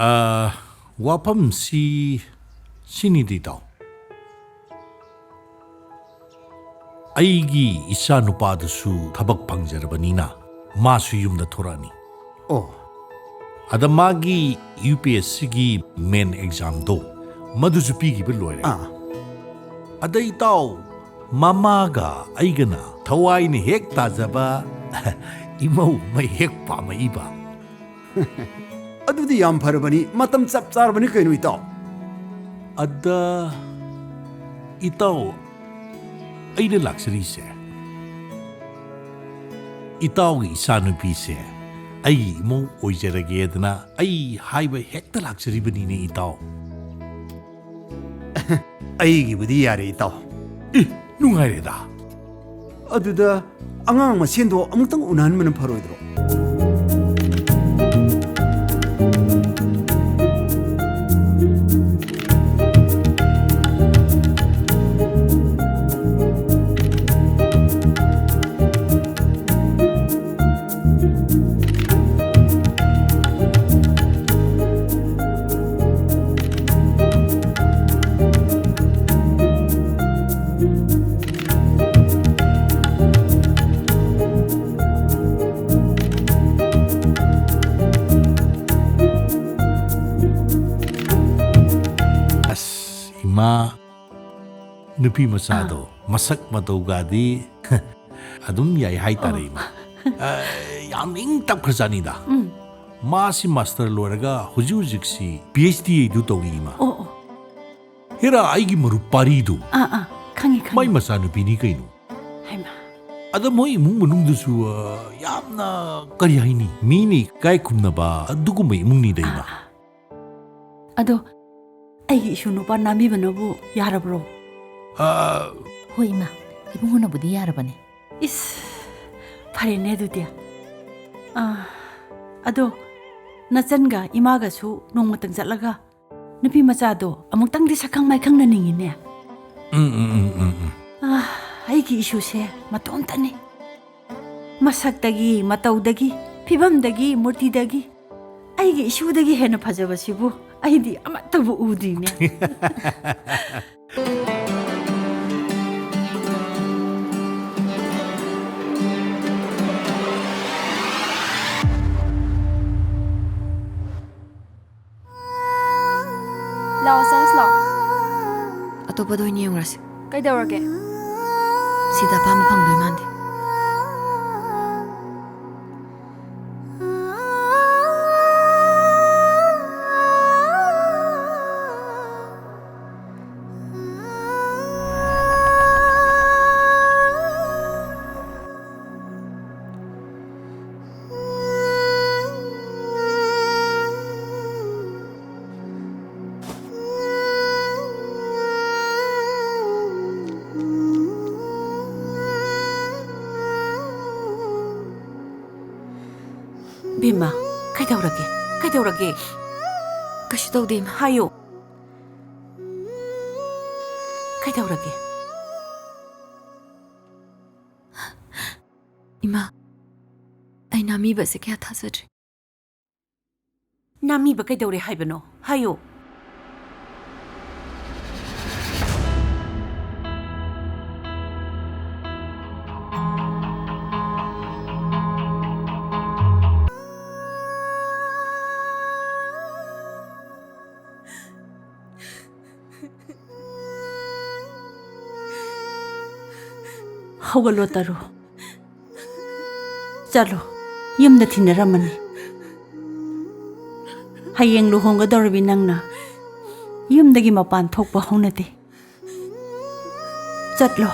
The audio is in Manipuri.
Wapam si sini dito. Aigi isa nupadusu tabak pangjarbanina masu yumda thorani. Oh. Ada magi UPSC gi main exam do madusu pigi beloire. Ada itaw mamaga aigana thawai ni hek tajaba imau mai hek pa mai iba. Adudi yam farabani matam chap charbani kainu itaw. Ada itaw aina laksari se. Itaw gi sanupi se. Ai mo oijarage adna ai haiba hekta laksari bani ne itaw. Ai gi budi yare itaw. Nungaire da. Aduda angang masendo amutang unahan man faroidro. Nupi masado masak matugadi adum yai hai tare ma yam ing tap khazani da ma si master loraga huju jiksi PhD du togi ma hera ai gi maru pari du khangi mai masa nupi ni kainu haima ada moi mung manung du su yamna kari hai ni mi ni kai khumna ba adugu mai mung ni dai ma ado ai gi shunu pa nami banabu yarabro Hoi ma, ibunguna budi yarabane. Is farene dudia. Ado nachanga imaga su nongmatang jatlaga nupi machado amuktang di sakang mai khang naningine. Aigi issue se matontane. Masaktagi mataudagi phibamdagi murtidagi aigi issue dagi hena phajabasibu aidi amatabu udine. Lao sans lao. Atopa doi ni yongrasi. Kaidaurage? Sida pama pangdoi mandi. Bima, kaidaurage. Kashi tawde ma. Hayo. Kaidaurage. Ima, ay nami ba se kya thasajri. Nami ba kaidaure haibano. Hayo. Hawalo taru. Chalo, yumda thinaramani. Hayeng luhonga dorbi nangna. Yumdagi mapan thokpa honate. Chatlo.